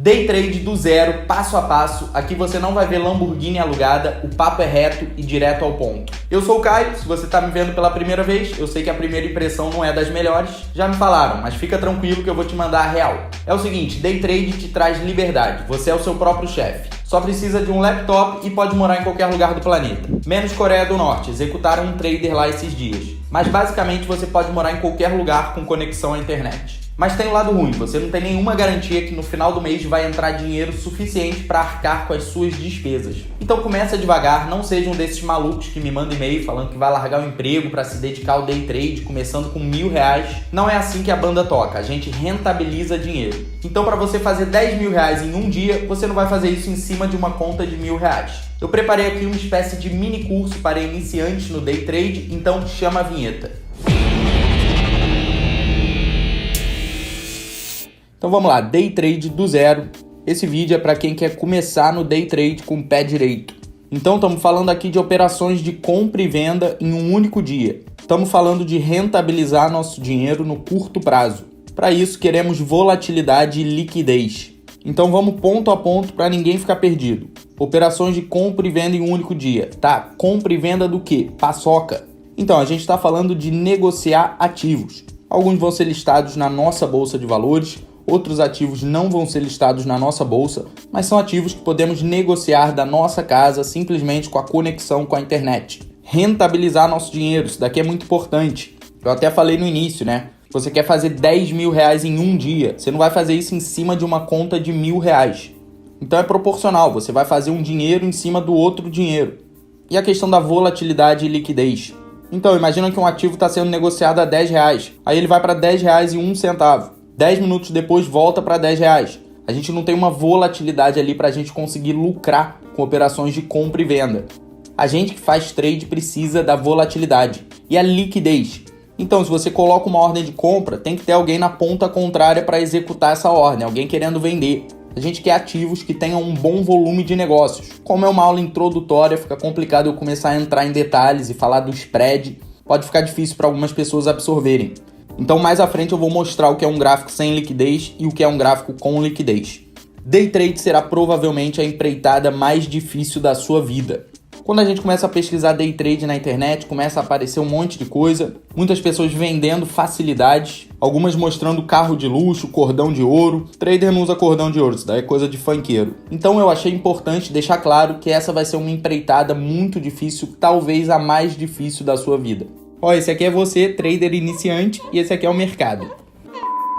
Day trade do zero, passo a passo. Aqui você não vai ver Lamborghini alugada, o papo é reto e direto ao ponto. Eu sou o Caio, se você está me vendo pela primeira vez, eu sei que a primeira impressão não é das melhores, já me falaram, mas fica tranquilo que eu vou te mandar a real. É o seguinte, Day trade te traz liberdade, você é o seu próprio chefe. Só precisa de um laptop e pode morar em qualquer lugar do planeta. Menos Coreia do Norte, executaram um trader lá esses dias. Mas basicamente você pode morar em qualquer lugar com conexão à internet. Mas tem um lado ruim, você não tem nenhuma garantia que no final do mês vai entrar dinheiro suficiente para arcar com as suas despesas. Então começa devagar, não seja um desses malucos que me manda e-mail falando que vai largar o emprego para se dedicar ao day trade, começando com R$1.000. Não é assim que a banda toca, a gente rentabiliza dinheiro. Então para você fazer R$10.000 em um dia, você não vai fazer isso em cima de uma conta de R$1.000. Eu preparei aqui uma espécie de mini curso para iniciantes no day trade, então chama a vinheta. Então vamos lá, Day Trade do zero. Esse vídeo é para quem quer começar no Day Trade com o pé direito. Então estamos falando aqui de operações de compra e venda em um único dia. Estamos falando de rentabilizar nosso dinheiro no curto prazo. Para isso queremos volatilidade e liquidez. Então vamos ponto a ponto para ninguém ficar perdido. Operações de compra e venda em um único dia. Tá, compra e venda do quê? Paçoca. Então a gente está falando de negociar ativos. Alguns vão ser listados na nossa bolsa de valores, outros ativos não vão ser listados na nossa bolsa, mas são ativos que podemos negociar da nossa casa simplesmente com a conexão com a internet. Rentabilizar nosso dinheiro, isso daqui é muito importante. Eu até falei no início, né? Você quer fazer R$10.000 em um dia, você não vai fazer isso em cima de uma conta de R$1.000. Então é proporcional, você vai fazer um dinheiro em cima do outro dinheiro. E a questão da volatilidade e liquidez. Então imagina que um ativo está sendo negociado a R$10, aí ele vai para R$10,01. 10 minutos depois volta para R$10. A gente não tem uma volatilidade ali para a gente conseguir lucrar com operações de compra e venda. A gente que faz trade precisa da volatilidade e a liquidez. Então, se você coloca uma ordem de compra, tem que ter alguém na ponta contrária para executar essa ordem, alguém querendo vender. A gente quer ativos que tenham um bom volume de negócios. Como é uma aula introdutória, fica complicado eu começar a entrar em detalhes e falar do spread. Pode ficar difícil para algumas pessoas absorverem. Então mais à frente eu vou mostrar o que é um gráfico sem liquidez e o que é um gráfico com liquidez. Day trade será provavelmente a empreitada mais difícil da sua vida. Quando a gente começa a pesquisar day trade na internet, começa a aparecer um monte de coisa, muitas pessoas vendendo facilidades, algumas mostrando carro de luxo, cordão de ouro. Trader não usa cordão de ouro, isso daí é coisa de funkeiro. Então eu achei importante deixar claro que essa vai ser uma empreitada muito difícil, talvez a mais difícil da sua vida. Ó, esse aqui é você, trader iniciante, e esse aqui é o mercado.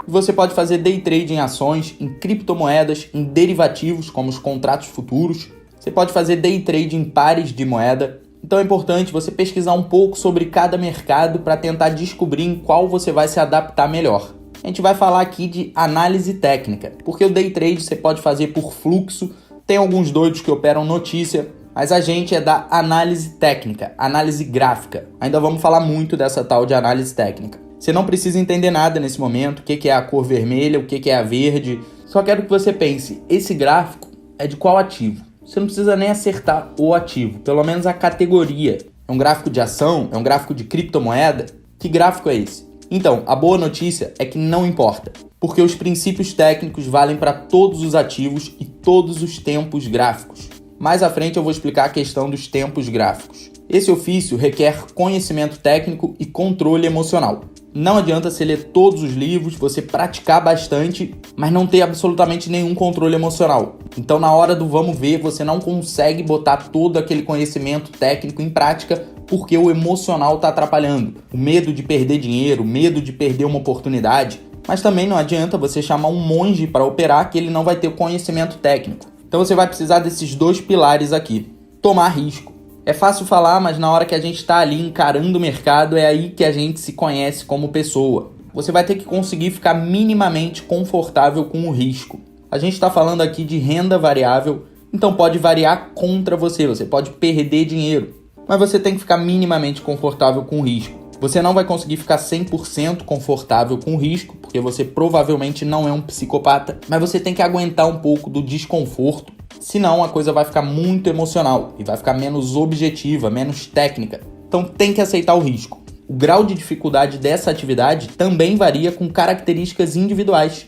Você pode fazer day trade em ações, em criptomoedas, em derivativos, como os contratos futuros. Você pode fazer day trade em pares de moeda. Então é importante você pesquisar um pouco sobre cada mercado para tentar descobrir em qual você vai se adaptar melhor. A gente vai falar aqui de análise técnica, porque o day trade você pode fazer por fluxo, tem alguns doidos que operam notícia, mas a gente é da análise técnica, análise gráfica. Ainda vamos falar muito dessa tal de análise técnica. Você não precisa entender nada nesse momento, o que é a cor vermelha, o que é a verde. Só quero que você pense, esse gráfico é de qual ativo? Você não precisa nem acertar o ativo, pelo menos a categoria. É um gráfico de ação? É um gráfico de criptomoeda? Que gráfico é esse? Então, a boa notícia é que não importa, porque os princípios técnicos valem para todos os ativos e todos os tempos gráficos. Mais à frente eu vou explicar a questão dos tempos gráficos. Esse ofício requer conhecimento técnico e controle emocional. Não adianta você ler todos os livros, você praticar bastante, mas não ter absolutamente nenhum controle emocional. Então na hora do vamos ver, você não consegue botar todo aquele conhecimento técnico em prática porque o emocional está atrapalhando. O medo de perder dinheiro, o medo de perder uma oportunidade. Mas também não adianta você chamar um monge para operar que ele não vai ter conhecimento técnico. Então você vai precisar desses dois pilares aqui. Tomar risco. É fácil falar, mas na hora que a gente está ali encarando o mercado, é aí que a gente se conhece como pessoa. Você vai ter que conseguir ficar minimamente confortável com o risco. A gente está falando aqui de renda variável, então pode variar contra você, você pode perder dinheiro. Mas você tem que ficar minimamente confortável com o risco. Você não vai conseguir ficar 100% confortável com o risco, porque você provavelmente não é um psicopata, mas você tem que aguentar um pouco do desconforto, senão a coisa vai ficar muito emocional e vai ficar menos objetiva, menos técnica. Então tem que aceitar o risco. O grau de dificuldade dessa atividade também varia com características individuais.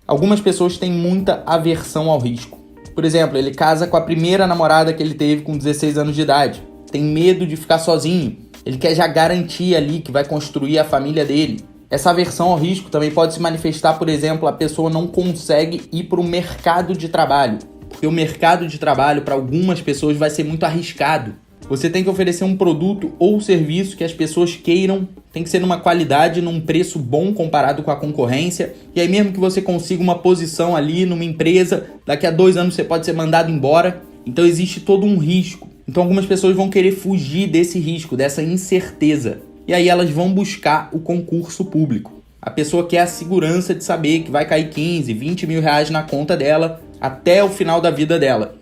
Algumas pessoas têm muita aversão ao risco. Por exemplo, ele casa com a primeira namorada que ele teve com 16 anos de idade. Tem medo de ficar sozinho. Ele quer já garantir ali que vai construir a família dele. Essa aversão ao risco também pode se manifestar, por exemplo, a pessoa não consegue ir para o mercado de trabalho. Porque o mercado de trabalho, para algumas pessoas, vai ser muito arriscado. Você tem que oferecer um produto ou serviço que as pessoas queiram, tem que ser numa qualidade, num preço bom comparado com a concorrência, e aí mesmo que você consiga uma posição ali numa empresa, daqui a 2 anos você pode ser mandado embora, então existe todo um risco. Então algumas pessoas vão querer fugir desse risco, dessa incerteza, e aí elas vão buscar o concurso público. A pessoa quer a segurança de saber que vai cair 15, 20 mil reais na conta dela até o final da vida dela.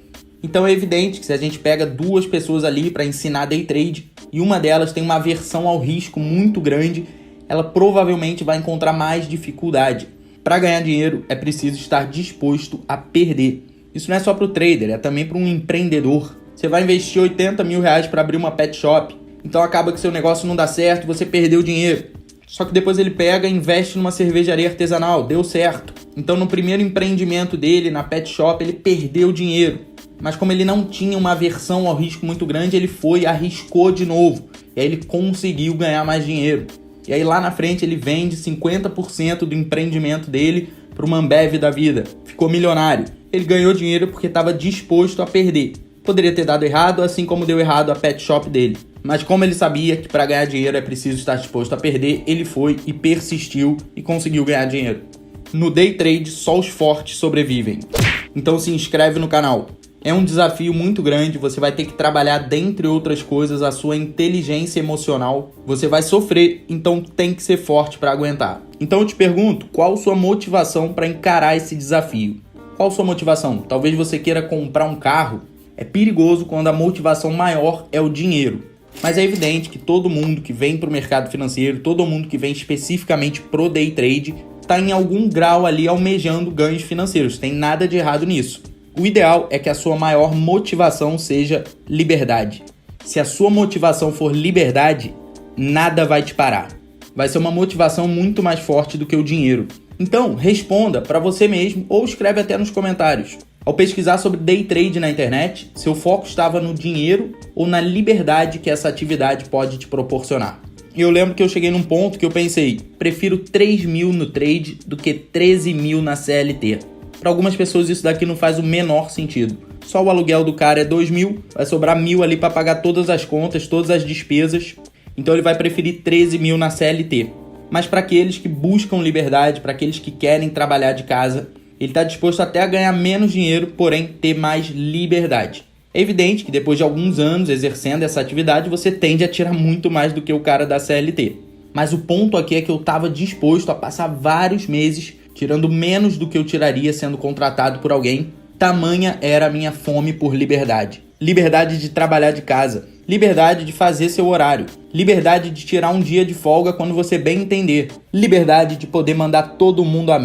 Então é evidente que se a gente pega 2 pessoas ali para ensinar day trade e uma delas tem uma aversão ao risco muito grande, ela provavelmente vai encontrar mais dificuldade. Para ganhar dinheiro é preciso estar disposto a perder. Isso não é só para o trader, é também para um empreendedor. Você vai investir 80 mil reais para abrir uma pet shop, então acaba que seu negócio não dá certo, você perdeu dinheiro. Só que depois ele pega e investe numa cervejaria artesanal, deu certo. Então no primeiro empreendimento dele, na pet shop, ele perdeu dinheiro. Mas como ele não tinha uma aversão ao risco muito grande, ele foi e arriscou de novo. E aí ele conseguiu ganhar mais dinheiro. E aí lá na frente ele vende 50% do empreendimento dele para uma Ambev da vida. Ficou milionário. Ele ganhou dinheiro porque estava disposto a perder. Poderia ter dado errado, assim como deu errado a pet shop dele. Mas como ele sabia que para ganhar dinheiro é preciso estar disposto a perder, ele foi e persistiu e conseguiu ganhar dinheiro. No day trade, só os fortes sobrevivem. Então se inscreve no canal. É um desafio muito grande, você vai ter que trabalhar, dentre outras coisas, a sua inteligência emocional. Você vai sofrer, então tem que ser forte para aguentar. Então eu te pergunto, qual sua motivação para encarar esse desafio? Qual sua motivação? Talvez você queira comprar um carro. É perigoso quando a motivação maior é o dinheiro. Mas é evidente que todo mundo que vem para o mercado financeiro, todo mundo que vem especificamente pro day trade, está em algum grau ali almejando ganhos financeiros. Não tem nada de errado nisso. O ideal é que a sua maior motivação seja liberdade. Se a sua motivação for liberdade, nada vai te parar. Vai ser uma motivação muito mais forte do que o dinheiro. Então, responda para você mesmo ou escreve até nos comentários. Ao pesquisar sobre day trade na internet, seu foco estava no dinheiro ou na liberdade que essa atividade pode te proporcionar. E eu lembro que eu cheguei num ponto que eu pensei, prefiro 3 mil no trade do que 13 mil na CLT. Para algumas pessoas isso daqui não faz o menor sentido. Só o aluguel do cara é 2 mil, vai sobrar 1.000 ali para pagar todas as contas, todas as despesas. Então ele vai preferir 13 mil na CLT. Mas para aqueles que buscam liberdade, para aqueles que querem trabalhar de casa, ele está disposto até a ganhar menos dinheiro, porém ter mais liberdade. É evidente que depois de alguns anos exercendo essa atividade, você tende a tirar muito mais do que o cara da CLT. Mas o ponto aqui é que eu estava disposto a passar vários meses tirando menos do que eu tiraria sendo contratado por alguém. Tamanha era a minha fome por liberdade. Liberdade de trabalhar de casa. Liberdade de fazer seu horário. Liberdade de tirar um dia de folga quando você bem entender. Liberdade de poder mandar todo mundo a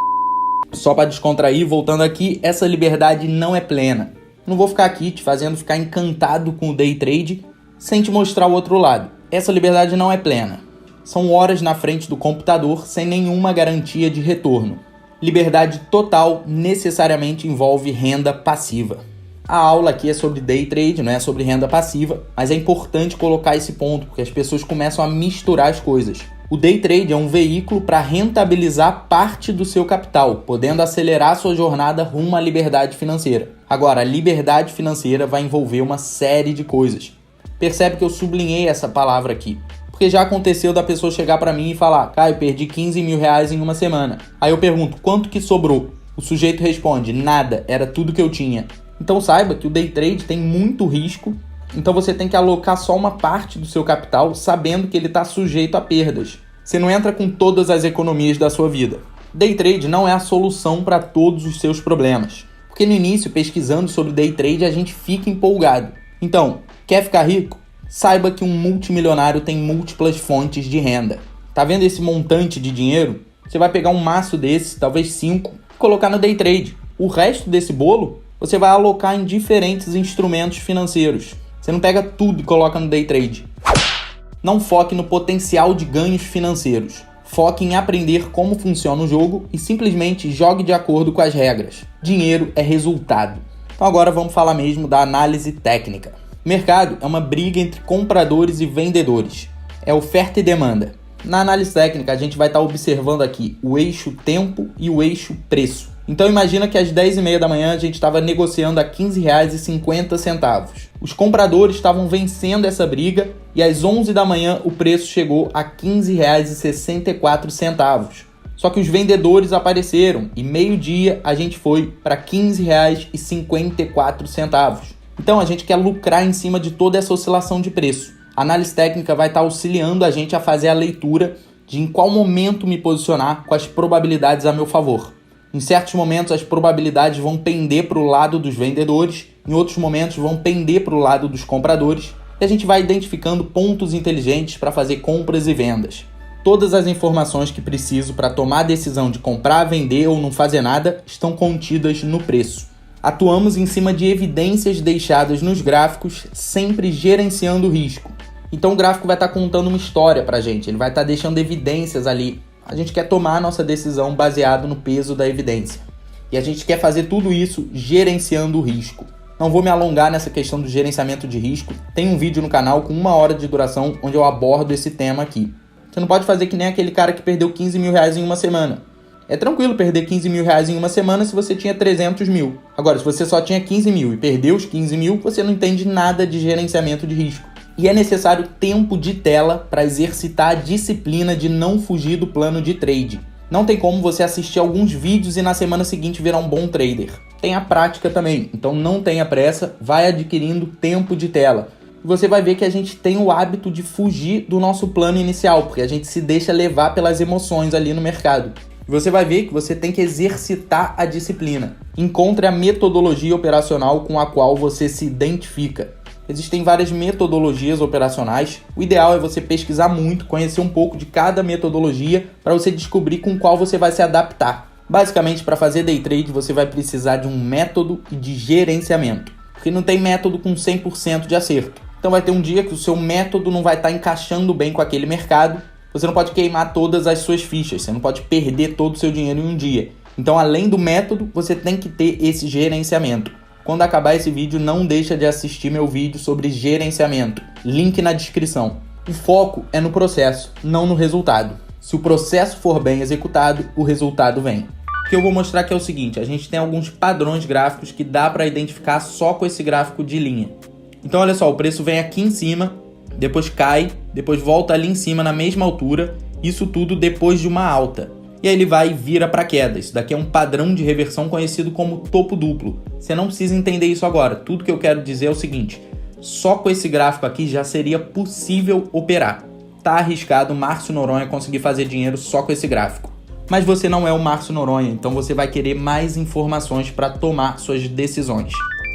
Só para descontrair, voltando aqui, essa liberdade não é plena. Não vou ficar aqui te fazendo ficar encantado com o day trade sem te mostrar o outro lado. Essa liberdade não é plena. São horas na frente do computador sem nenhuma garantia de retorno. Liberdade total necessariamente envolve renda passiva. A aula aqui é sobre day trade, não é sobre renda passiva, mas é importante colocar esse ponto, porque as pessoas começam a misturar as coisas. O day trade é um veículo para rentabilizar parte do seu capital, podendo acelerar sua jornada rumo à liberdade financeira. Agora, a liberdade financeira vai envolver uma série de coisas. Percebe que eu sublinhei essa palavra aqui. Porque já aconteceu da pessoa chegar para mim e falar, Caio, perdi 15 mil reais em uma semana. Aí eu pergunto, quanto que sobrou? O sujeito responde, nada, era tudo que eu tinha. Então saiba que o day trade tem muito risco, então você tem que alocar só uma parte do seu capital, sabendo que ele está sujeito a perdas. Você não entra com todas as economias da sua vida. Day trade não é a solução para todos os seus problemas. Porque no início, pesquisando sobre day trade, a gente fica empolgado. Então, quer ficar rico? Saiba que um multimilionário tem múltiplas fontes de renda. Tá vendo esse montante de dinheiro? Você vai pegar um maço desse, talvez 5, e colocar no day trade. O resto desse bolo, você vai alocar em diferentes instrumentos financeiros. Você não pega tudo e coloca no day trade. Não foque no potencial de ganhos financeiros. Foque em aprender como funciona o jogo e simplesmente jogue de acordo com as regras. Dinheiro é resultado. Então agora vamos falar mesmo da análise técnica. O mercado é uma briga entre compradores e vendedores. É oferta e demanda. Na análise técnica a gente vai estar observando aqui o eixo tempo e o eixo preço. Então imagina que às 10h30 da manhã a gente estava negociando a R$ 15,50. Os compradores estavam vencendo essa briga e às 11 da manhã o preço chegou a R$ 15,64. Só que os vendedores apareceram e meio-dia a gente foi para R$ 15,54. Então a gente quer lucrar em cima de toda essa oscilação de preço. A análise técnica vai estar auxiliando a gente a fazer a leitura de em qual momento me posicionar com as probabilidades a meu favor. Em certos momentos as probabilidades vão pender para o lado dos vendedores, em outros momentos vão pender para o lado dos compradores, e a gente vai identificando pontos inteligentes para fazer compras e vendas. Todas as informações que preciso para tomar a decisão de comprar, vender ou não fazer nada estão contidas no preço. Atuamos em cima de evidências deixadas nos gráficos, sempre gerenciando o risco. Então o gráfico vai estar contando uma história para a gente, ele vai estar deixando evidências ali. A gente quer tomar a nossa decisão baseado no peso da evidência. E a gente quer fazer tudo isso gerenciando o risco. Não vou me alongar nessa questão do gerenciamento de risco. Tem um vídeo no canal com 1 hora de duração onde eu abordo esse tema aqui. Você não pode fazer que nem aquele cara que perdeu R$15 mil em uma semana. É tranquilo perder R$15 mil em uma semana se você tinha 300 mil. Agora, se você só tinha 15 mil e perdeu os 15 mil, você não entende nada de gerenciamento de risco. E é necessário tempo de tela para exercitar a disciplina de não fugir do plano de trade. Não tem como você assistir alguns vídeos e na semana seguinte virar um bom trader. Tem a prática também, então não tenha pressa, vai adquirindo tempo de tela. E você vai ver que a gente tem o hábito de fugir do nosso plano inicial, porque a gente se deixa levar pelas emoções ali no mercado. Você vai ver que você tem que exercitar a disciplina. Encontre a metodologia operacional com a qual você se identifica. Existem várias metodologias operacionais. O ideal é você pesquisar muito, conhecer um pouco de cada metodologia para você descobrir com qual você vai se adaptar. Basicamente, para fazer day trade, você vai precisar de um método e de gerenciamento, porque não tem método com 100% de acerto. Então vai ter um dia que o seu método não vai estar encaixando bem com aquele mercado. Você não pode queimar todas as suas fichas, você não pode perder todo o seu dinheiro em um dia. Então, além do método, você tem que ter esse gerenciamento. Quando acabar esse vídeo, não deixa de assistir meu vídeo sobre gerenciamento. Link na descrição. O foco é no processo, não no resultado. Se o processo for bem executado, o resultado vem. O que eu vou mostrar aqui é o seguinte, a gente tem alguns padrões gráficos que dá para identificar só com esse gráfico de linha. Então olha só, o preço vem aqui em cima, depois cai, depois volta ali em cima na mesma altura, isso tudo depois de uma alta. E aí ele vai e vira para queda. Isso daqui é um padrão de reversão conhecido como topo duplo. Você não precisa entender isso agora. Tudo que eu quero dizer é o seguinte, só com esse gráfico aqui já seria possível operar. Tá arriscado o Márcio Noronha conseguir fazer dinheiro só com esse gráfico. Mas você não é o Márcio Noronha, então você vai querer mais informações para tomar suas decisões.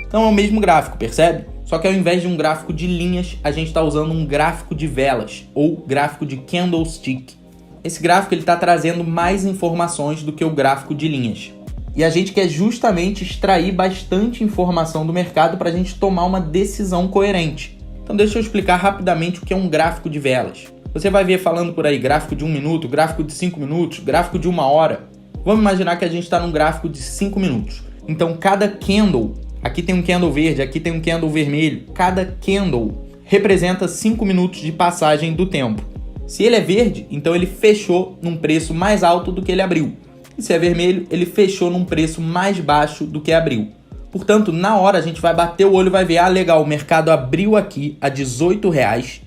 Então é o mesmo gráfico, percebe? Só que ao invés de um gráfico de linhas, a gente está usando um gráfico de velas, ou gráfico de candlestick. Esse gráfico está trazendo mais informações do que o gráfico de linhas. E a gente quer justamente extrair bastante informação do mercado para a gente tomar uma decisão coerente. Então deixa eu explicar rapidamente o que é um gráfico de velas. Você vai ver falando por aí gráfico de 1 minuto, gráfico de 5 minutos, gráfico de 1 hora. Vamos imaginar que a gente está num gráfico de 5 minutos. Então cada candle, aqui tem um candle verde, aqui tem um candle vermelho, cada candle representa 5 minutos de passagem do tempo. Se ele é verde, então ele fechou num preço mais alto do que ele abriu. E se é vermelho, ele fechou num preço mais baixo do que abriu. Portanto, na hora a gente vai bater o olho e vai ver, legal, o mercado abriu aqui a R$18,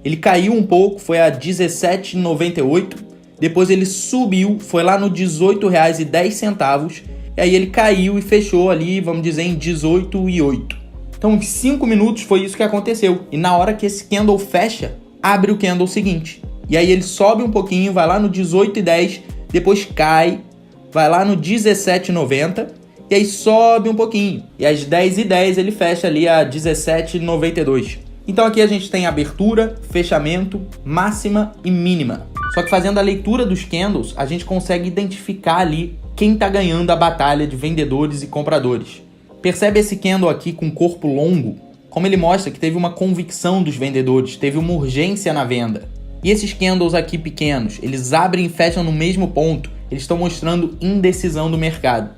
ele caiu um pouco, foi a R$17,98, depois ele subiu, foi lá no R$18,10, e aí ele caiu e fechou ali, vamos dizer, em R$18,08. Então, em 5 minutos foi isso que aconteceu. E na hora que esse candle fecha, abre o candle seguinte. E aí ele sobe um pouquinho, vai lá no R$18,10, depois cai, vai lá no R$17,90 e aí sobe um pouquinho. E às 10h10 ele fecha ali a R$17,92. Então aqui a gente tem abertura, fechamento, máxima e mínima. Só que fazendo a leitura dos candles, a gente consegue identificar ali quem está ganhando a batalha de vendedores e compradores. Percebe esse candle aqui com corpo longo? Como ele mostra que teve uma convicção dos vendedores, teve uma urgência na venda. E esses candles aqui pequenos, eles abrem e fecham no mesmo ponto, eles estão mostrando indecisão do mercado.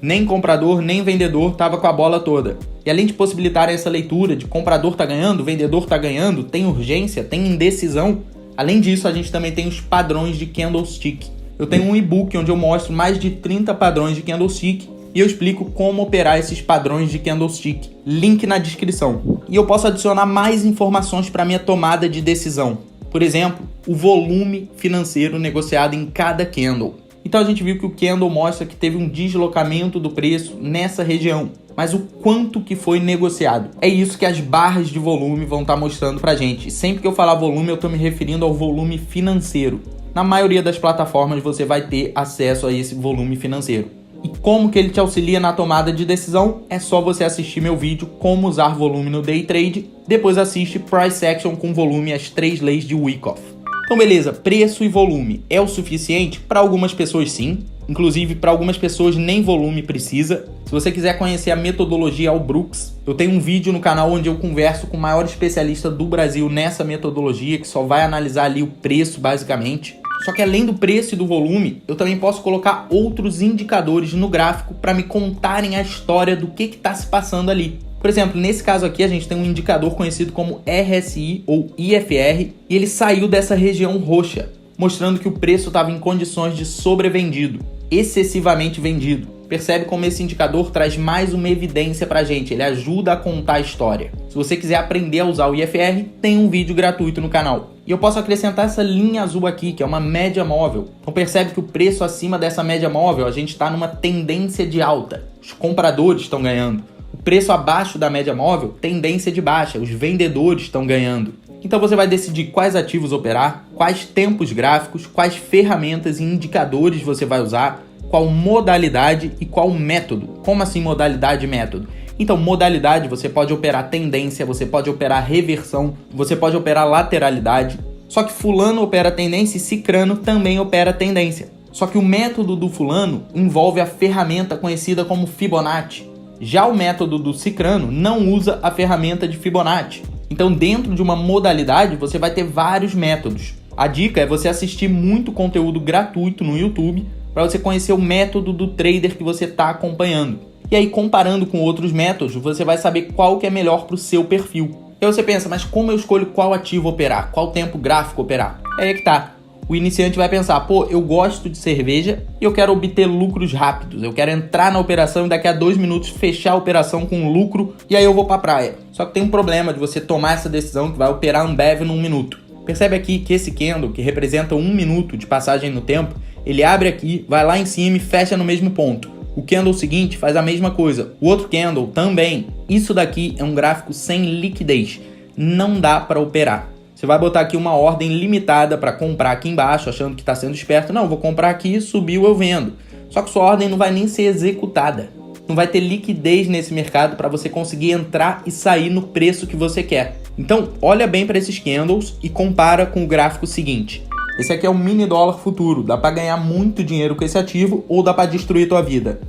Nem comprador, nem vendedor estava com a bola toda. E além de possibilitarem essa leitura de comprador está ganhando, vendedor está ganhando, tem urgência, tem indecisão, além disso a gente também tem os padrões de candlestick. Eu tenho um e-book onde eu mostro mais de 30 padrões de candlestick e eu explico como operar esses padrões de candlestick. Link na descrição. E eu posso adicionar mais informações para minha tomada de decisão. Por exemplo, o volume financeiro negociado em cada candle. Então a gente viu que o candle mostra que teve um deslocamento do preço nessa região. Mas o quanto que foi negociado? É isso que as barras de volume vão estar mostrando pra gente. E sempre que eu falar volume, eu estou me referindo ao volume financeiro. Na maioria das plataformas você vai ter acesso a esse volume financeiro. E como que ele te auxilia na tomada de decisão? É só você assistir meu vídeo Como usar volume no Day Trade. Depois assiste Price Action com volume, as 3 leis de Wyckoff. Então beleza, preço e volume é o suficiente? Para algumas pessoas sim, inclusive para algumas pessoas nem volume precisa. Se você quiser conhecer a metodologia Allbrooks, eu tenho um vídeo no canal onde eu converso com o maior especialista do Brasil nessa metodologia, que só vai analisar ali o preço basicamente. Só que além do preço e do volume, eu também posso colocar outros indicadores no gráfico para me contarem a história do que está se passando ali. Por exemplo, nesse caso aqui a gente tem um indicador conhecido como RSI ou IFR e ele saiu dessa região roxa, mostrando que o preço estava em condições de sobrevendido, excessivamente vendido. Percebe como esse indicador traz mais uma evidência pra gente, ele ajuda a contar a história. Se você quiser aprender a usar o IFR, tem um vídeo gratuito no canal. E eu posso acrescentar essa linha azul aqui, que é uma média móvel. Então percebe que o preço acima dessa média móvel, a gente está numa tendência de alta. Os compradores estão ganhando. O preço abaixo da média móvel, tendência de baixa. Os vendedores estão ganhando. Então você vai decidir quais ativos operar, quais tempos gráficos, quais ferramentas e indicadores você vai usar, qual modalidade e qual método. Como assim modalidade e método? Então, modalidade, você pode operar tendência, você pode operar reversão, você pode operar lateralidade. Só que fulano opera tendência e cicrano também opera tendência. Só que o método do fulano envolve a ferramenta conhecida como Fibonacci. Já o método do cicrano não usa a ferramenta de Fibonacci. Então, dentro de uma modalidade, você vai ter vários métodos. A dica é você assistir muito conteúdo gratuito no YouTube para você conhecer o método do trader que você está acompanhando. E aí, comparando com outros métodos, você vai saber qual que é melhor para o seu perfil. E aí você pensa, mas como eu escolho qual ativo operar? Qual tempo gráfico operar? É aí que tá. O iniciante vai pensar, pô, eu gosto de cerveja e eu quero obter lucros rápidos. Eu quero entrar na operação e daqui a 2 minutos fechar a operação com lucro e aí eu vou pra praia. Só que tem um problema de você tomar essa decisão que vai operar Ambev num minuto. Percebe aqui que esse candle, que representa 1 minuto de passagem no tempo, ele abre aqui, vai lá em cima e fecha no mesmo ponto. O candle seguinte faz a mesma coisa. O outro candle também. Isso daqui é um gráfico sem liquidez. Não dá para operar. Você vai botar aqui uma ordem limitada para comprar aqui embaixo, achando que está sendo esperto. Não, vou comprar aqui, subiu, eu vendo. Só que sua ordem não vai nem ser executada. Não vai ter liquidez nesse mercado para você conseguir entrar e sair no preço que você quer. Então, olha bem para esses candles e compara com o gráfico seguinte. Esse aqui é o mini dólar futuro. Dá para ganhar muito dinheiro com esse ativo ou dá para destruir tua vida.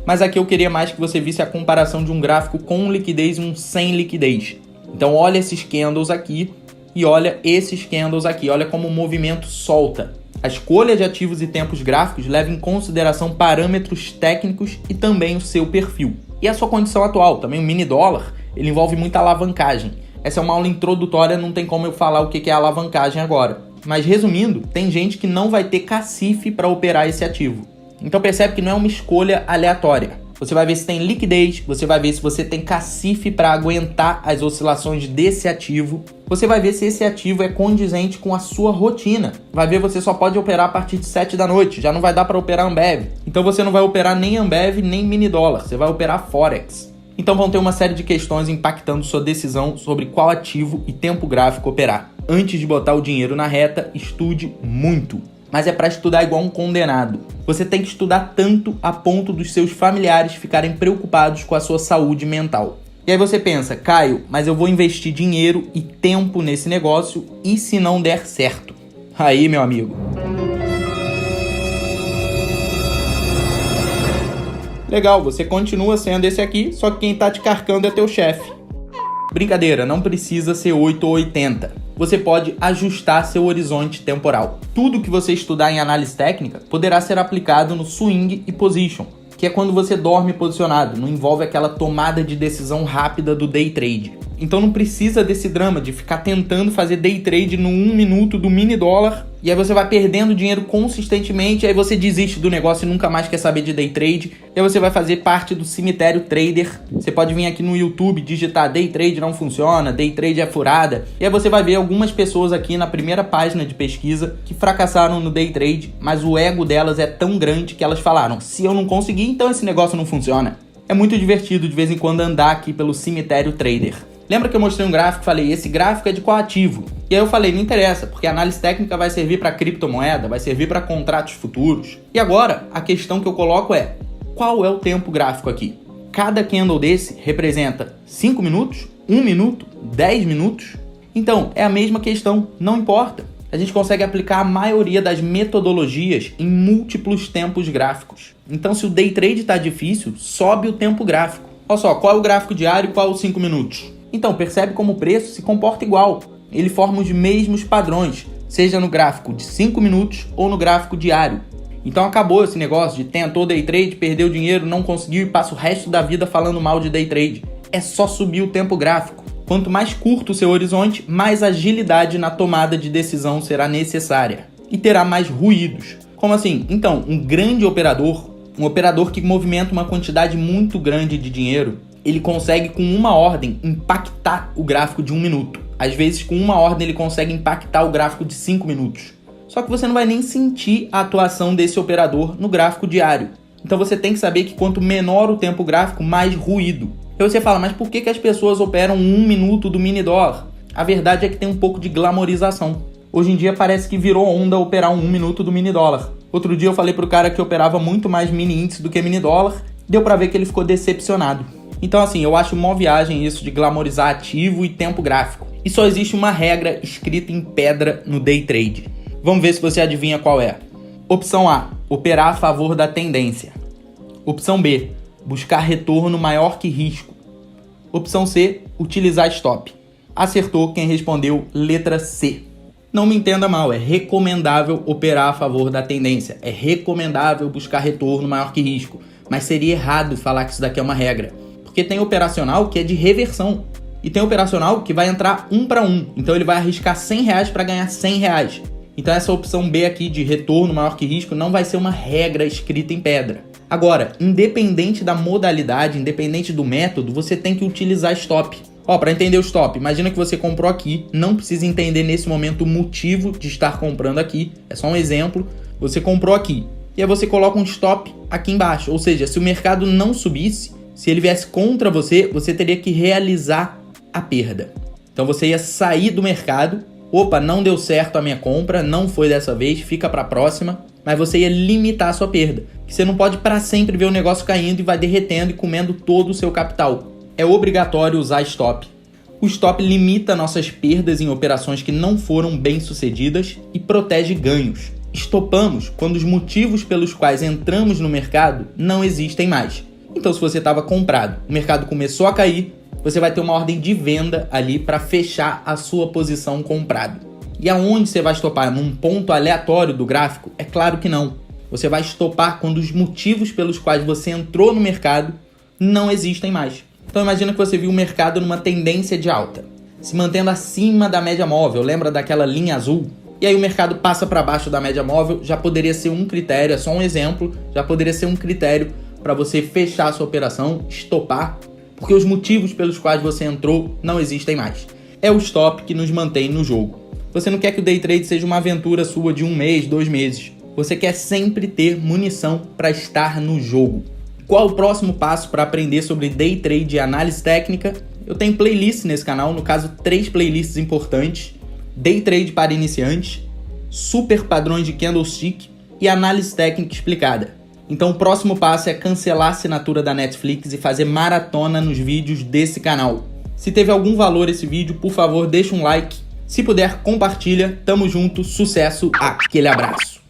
Mas aqui eu queria mais que você visse a comparação de um gráfico com liquidez e um sem liquidez. Então olha esses candles aqui e olha esses candles aqui. Olha como o movimento solta. A escolha de ativos e tempos gráficos leva em consideração parâmetros técnicos e também o seu perfil. E a sua condição atual. Também o mini dólar, ele envolve muita alavancagem. Essa é uma aula introdutória, não tem como eu falar o que é alavancagem agora. Mas resumindo, tem gente que não vai ter cacife para operar esse ativo. Então percebe que não é uma escolha aleatória. Você vai ver se tem liquidez, você vai ver se você tem cacife para aguentar as oscilações desse ativo. Você vai ver se esse ativo é condizente com a sua rotina. Vai ver você só pode operar a partir de 7 da noite, já não vai dar para operar Ambev. Então você não vai operar nem Ambev nem mini dólar, você vai operar Forex. Então vão ter uma série de questões impactando sua decisão sobre qual ativo e tempo gráfico operar. Antes de botar o dinheiro na reta, estude muito. Mas é para estudar igual um condenado. Você tem que estudar tanto a ponto dos seus familiares ficarem preocupados com a sua saúde mental. E aí você pensa, Caio, mas eu vou investir dinheiro e tempo nesse negócio e se não der certo? Aí, meu amigo. Legal, você continua sendo esse aqui, só que quem tá te carcando é teu chefe. Brincadeira, não precisa ser 8 ou 80. você pode ajustar seu horizonte temporal. Tudo que você estudar em análise técnica poderá ser aplicado no swing e position, que é quando você dorme posicionado, não envolve aquela tomada de decisão rápida do day trade. Então não precisa desse drama de ficar tentando fazer day trade no 1 minuto do mini dólar, e aí você vai perdendo dinheiro consistentemente, aí você desiste do negócio e nunca mais quer saber de day trade, e aí você vai fazer parte do cemitério trader. Você pode vir aqui no YouTube, digitar day trade não funciona, day trade é furada, e aí você vai ver algumas pessoas aqui na primeira página de pesquisa que fracassaram no day trade, mas o ego delas é tão grande que elas falaram, se eu não conseguir, então esse negócio não funciona. É muito divertido de vez em quando andar aqui pelo cemitério trader. Lembra que eu mostrei um gráfico e falei, esse gráfico é de qual ativo? E aí eu falei, não interessa, porque a análise técnica vai servir para criptomoeda, vai servir para contratos futuros. E agora, a questão que eu coloco é, qual é o tempo gráfico aqui? Cada candle desse representa 5 minutos, 1 minuto, 10 minutos? Então, é a mesma questão, não importa. A gente consegue aplicar a maioria das metodologias em múltiplos tempos gráficos. Então, se o day trade está difícil, sobe o tempo gráfico. Olha só, qual é o gráfico diário e qual os 5 minutos? Então, percebe como o preço se comporta igual. Ele forma os mesmos padrões, seja no gráfico de 5 minutos ou no gráfico diário. Então acabou esse negócio de tentou day trade, perdeu dinheiro, não conseguiu e passa o resto da vida falando mal de day trade. É só subir o tempo gráfico. Quanto mais curto o seu horizonte, mais agilidade na tomada de decisão será necessária. E terá mais ruídos. Como assim? Então, um grande operador, um operador que movimenta uma quantidade muito grande de dinheiro, ele consegue com uma ordem impactar o gráfico de 1 minuto. Às vezes com uma ordem ele consegue impactar o gráfico de 5 minutos. Só que você não vai nem sentir a atuação desse operador no gráfico diário. Então você tem que saber que quanto menor o tempo gráfico, mais ruído. Aí você fala, mas por que as pessoas operam 1 minuto do mini dólar? A verdade é que tem um pouco de glamorização. Hoje em dia parece que virou onda operar 1 minuto do mini dólar. Outro dia eu falei pro cara que operava muito mais mini índice do que mini dólar, deu pra ver que ele ficou decepcionado. Então assim, eu acho mó viagem isso de glamorizar ativo e tempo gráfico. E só existe uma regra escrita em pedra no day trade. Vamos ver se você adivinha qual é. Opção A, operar a favor da tendência. Opção B, buscar retorno maior que risco. Opção C, utilizar stop. Acertou quem respondeu letra C. Não me entenda mal, é recomendável operar a favor da tendência. É recomendável buscar retorno maior que risco. Mas seria errado falar que isso daqui é uma regra. Porque tem operacional que é de reversão. E tem operacional que vai entrar 1 para 1. Então ele vai arriscar R$100 para ganhar R$100. Então essa opção B aqui de retorno maior que risco não vai ser uma regra escrita em pedra. Agora, independente da modalidade, independente do método, você tem que utilizar stop. Para entender o stop, imagina que você comprou aqui, não precisa entender nesse momento o motivo de estar comprando aqui. É só um exemplo. Você comprou aqui. E aí você coloca um stop aqui embaixo. Ou seja, se o mercado não subisse, se ele viesse contra você, você teria que realizar a perda. Então você ia sair do mercado, não deu certo a minha compra, não foi dessa vez, fica para a próxima, mas você ia limitar a sua perda. Você não pode para sempre ver o negócio caindo e vai derretendo e comendo todo o seu capital. É obrigatório usar stop. O stop limita nossas perdas em operações que não foram bem sucedidas e protege ganhos. Stopamos quando os motivos pelos quais entramos no mercado não existem mais. Então se você estava comprado, o mercado começou a cair, você vai ter uma ordem de venda ali para fechar a sua posição comprado. E aonde você vai estopar? Num ponto aleatório do gráfico? É claro que não. Você vai estopar quando os motivos pelos quais você entrou no mercado não existem mais. Então imagina que você viu o mercado numa tendência de alta, se mantendo acima da média móvel, lembra daquela linha azul? E aí o mercado passa para baixo da média móvel, já poderia ser um critério, é só um exemplo, já poderia ser um critério para você fechar a sua operação, estopar, porque os motivos pelos quais você entrou não existem mais. É o stop que nos mantém no jogo. Você não quer que o day trade seja uma aventura sua de 1 mês, 2 meses. Você quer sempre ter munição para estar no jogo. Qual o próximo passo para aprender sobre day trade e análise técnica? Eu tenho playlists nesse canal, no caso 3 playlists importantes. Day trade para iniciantes, super padrões de candlestick e análise técnica explicada. Então o próximo passo é cancelar a assinatura da Netflix e fazer maratona nos vídeos desse canal. Se teve algum valor esse vídeo, por favor deixa um like. Se puder, compartilha. Tamo junto, sucesso, aquele abraço.